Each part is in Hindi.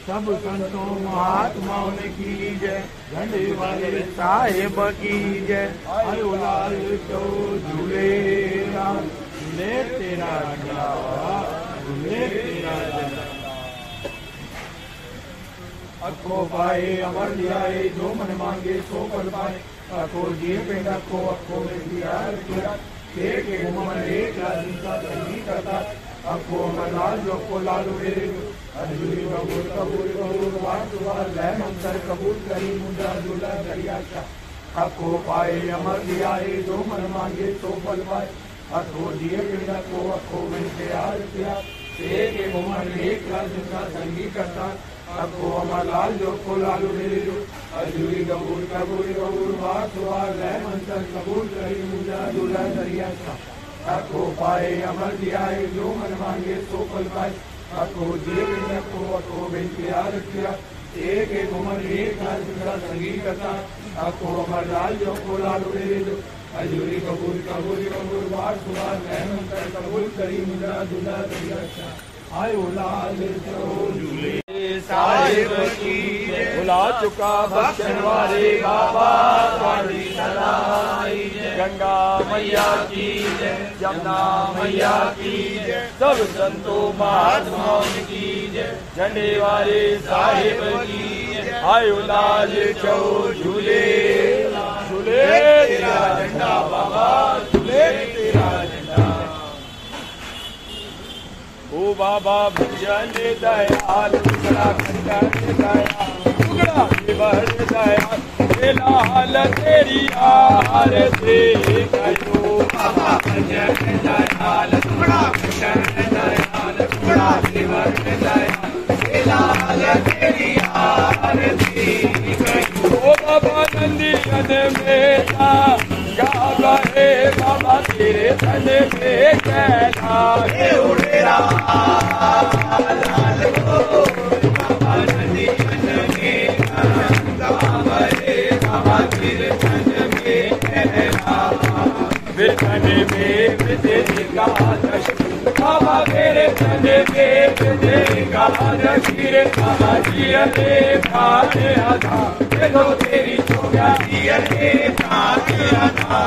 सब संतों महात्माओं की जय, झंडे वाले साहेब की जय। आयो लाल तो झूले राम, झूले तेरा झंडा, झूले तेरा झंडा। अखो पाए अमर दियाए, जो मन मांगे सो फल पाए। अखो दिए पेड़ अखो अखो में दिया एक मन एक लाल का संगी करता। अखो अमर लाल जो को लाल मेरे अजूरी कबूल कबूल कबूल वार लय मंत्र कबूल करी मुद्रा झूला दरिया का। अखो पाए अमर दियाए, जो मन मांगे सो फल पाए। अखो दिए पेड़ अखो अखो में प्यार किया एक मन एक लाल का संगी करता। अखो अमर लाल जो को लालू मेरे जो अजूरी कबूल कबूल कबूल वार लय मंत्र कबूल करी मुद्रा झूला दरिया का। अखो पाए अमर दियाए, जो मन मांगे सो फल पाए। अखो दिए अखो अखो बिन प्यार किया एक उमर एक लाल का संगी करता। अखो अमर लाल जो को लालू मेरे जो अजूरी कबूल कबूल कबूल वार लय मंत्र कबूल करी मुद्रा झूला दरिया का। आयो लाल तो झूले साहेब की जय, भुला चुका बख्शण वाले बाबा तुम्हारी सदाई जय। गंगा मैया की जय, यमुना मैया की जय, सब संतों महात्माओं की जय, झंडे वाले साहेब की जय। आयो लाल चौ झूले झूले तेरा झंडा बाबा, झूले तेरा झंडा। ओ बाबा भजन दयाल, टुकड़ा खंडन दयाल, टुकड़ा विवर दयाल, लाल तेरी आरती करो। बाबा भजन दयाल, टुकड़ा खंडन दयाल, टुकड़ा विवर दयाल, लाल तेरी आरती करो। ओ बाबा नंदियन मेरा गा गए, बाबा तेरे तन में कैलाश उड़ेरा लाल हो। बाबा नंदियन मेरा गा गए, बाबा तेरे तन में कैलाश। फिर तन में विदेगा दशमी, बाबा मेरे तन में विदेगा दशमी रे। बाबा जिया रे खाने आधा, देखो तेरी चोगा जिया रे खाने आधा।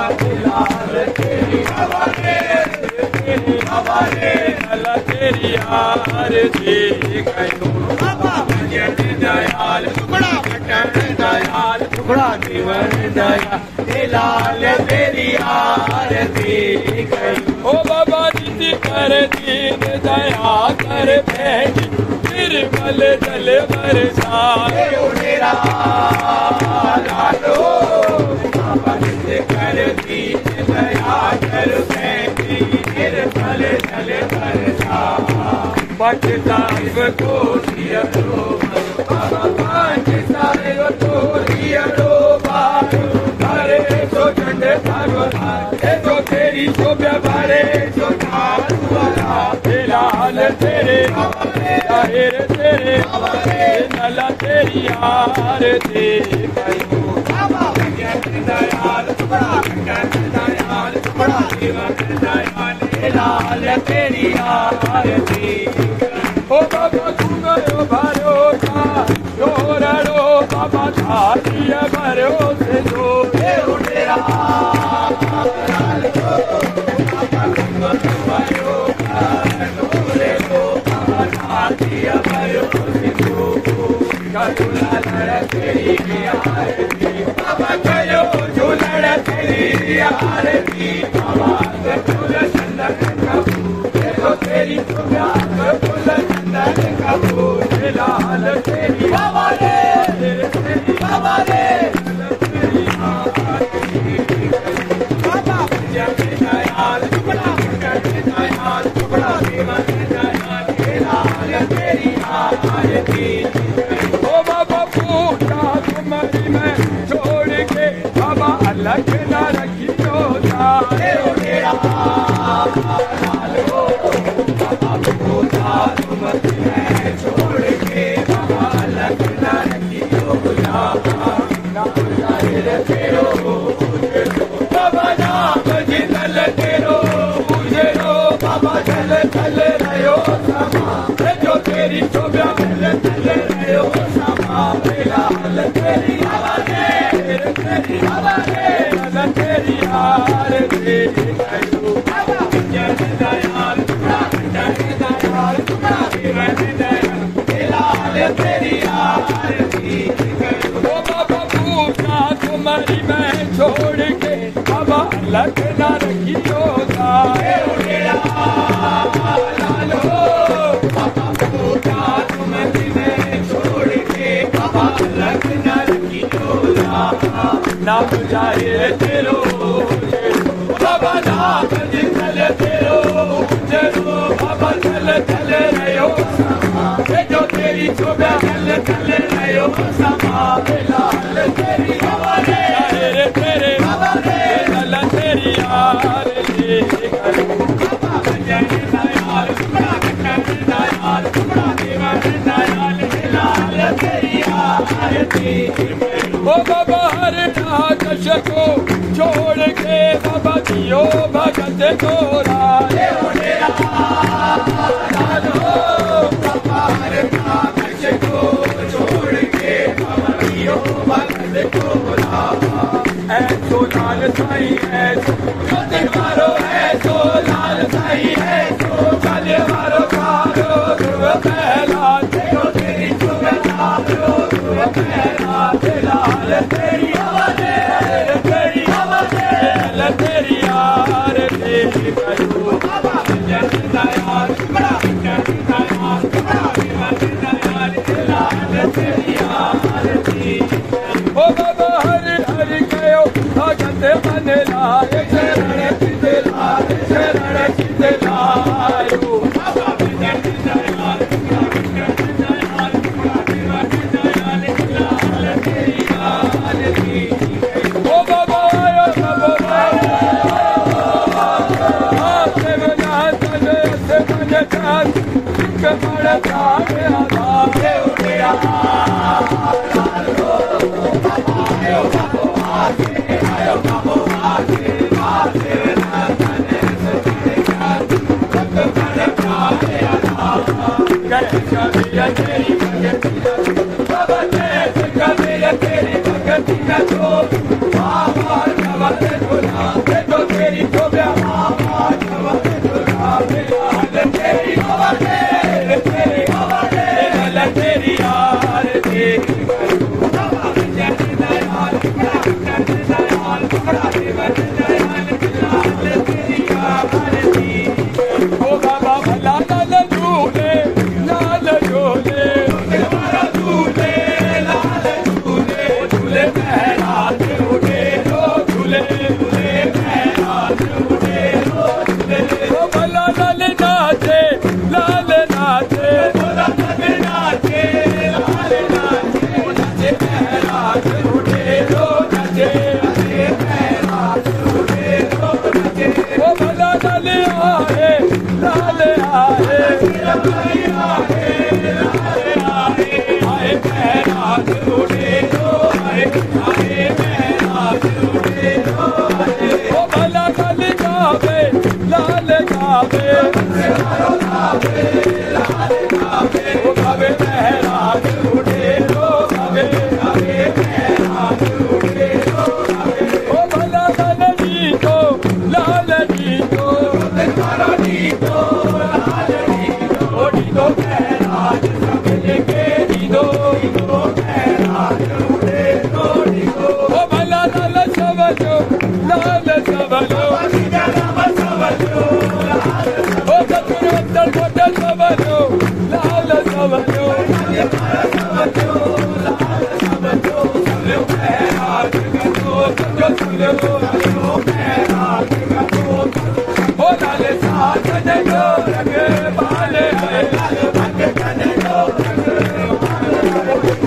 लाल तेरी हवाले तेरी हवाले, लाल तेरी आरती करो। बाबा भजन दयाल, टुकड़ा खंडन दयाल, टुकड़ा विवर दयाल, लाल तेरी आरती करो। ओ बाबा निधि कर दीन दया कर बैठी, निर्मल जल बरसाए उड़ेरा लालो। बाबा निधि कर दीन दया कर बैठी, निर्मल जल बरसाए। पंच साहिब को दिया लो बाबा, पंच साहिब को दिया लो बाबा। भरे तो झंड भगवान, देखो तेरी शोभा भरे तो लाल तेरे जाहिर तेरे नला तेरी आरती करो। बाबा भजन दयाल, टुकड़ा खंडन दयाल, टुकड़ा विवर दयाल, लाल तेरी आरती। ओ बाबा तुम गयो भरोसा जोड़ो, बाबा धारिया भरोसे जो उड़ेरा लाल हो। बाबा तुम गयो भरोसे जो, बाबा धारिया भरोसे जो, झूला लड़ तेरी आरती। बाबा गयो झूला तेरी आरती, बाबा झूला चंदन कपूर, देखो तेरी चुगा फूल चंदन कपूर, लाल तेरी बाबा रे तेरी बाबा रे तेरी आरती। बाबा भजन दयाल, टुकड़ा खंडन दयाल, टुकड़ा विवर दयाल, लाल तेरी आरती। ओ बाबा पूजा तुम्हारी मैं छोड़ के, बाबा अलग न रखियो जाए उड़ेरा लाल हो। बाबा तुम्हारी मैं छोड़ के बाबा अलग ना रखियो ना बुझाए तेरो बाबा ना चले तेरो चलो बाबा चले चले रहो जो तेरी शोभा चले चले रहो समा लाल तेरी हमारे तेरे बाबा लाल तेरी यार ओ बाबा हर नाच को छोड़ के बाबा दियो भगत तोरा बाबा हर नाच को छोड़ के बाबा दियो भगत तोरा ऐसो लाल साई ऐसो चले मारो ऐसो लाल साई ऐसो चले मारो कारो ध्रुव पहला देखो तेरी सुबह पहला लाल तेरी आवाज़ तेरी आवाज़ तेरी यार तेरी करो बाबा जैसा यार बड़ा जैसा यार बड़ा जैसा यार लाल तेरी यार तेरी ओ बाबा हर हर कयो भगत मन लाए शरण चिते लायो बाबा जैसा यार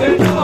Hello.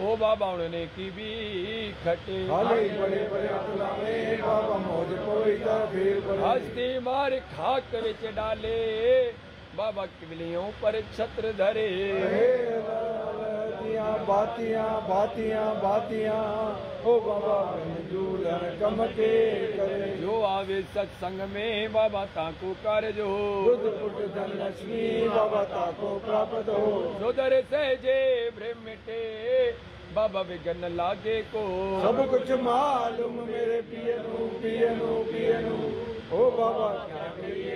ओ बाबा उन्होंने की भी खटे हाले बड़े बड़े अतलावे बाबा मौज कोई ता फिर बड़े हस्ती मार खाक विच डाले बाबा किवलियों पर छत्र धरे बातियां बातियां बातियां ओ बाबा झूलन कमके करे जो आवे सत्संग में बाबा ताको कार्य जो बुद्ध पुट धन लक्ष्मी बाबा ताको प्राप्त हो सुधर सहजे ब्रह्म मिटे बाबा विघन लागे को सब कुछ मालूम मेरे पियनु पियनु पियनु ओ बाबा क्या करिए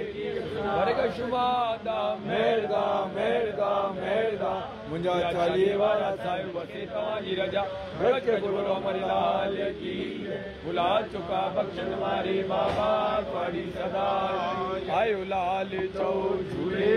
वर्ग शुमादा मेरदा मेरदा मेरदा मुंजा चालिए वाला साहिब वसे तवाजी रजा ब्रज गुरु अमर लाल की बुला चुका बख्शन मारे बाबा तुम्हारी सदा आयो लाल चौ झूले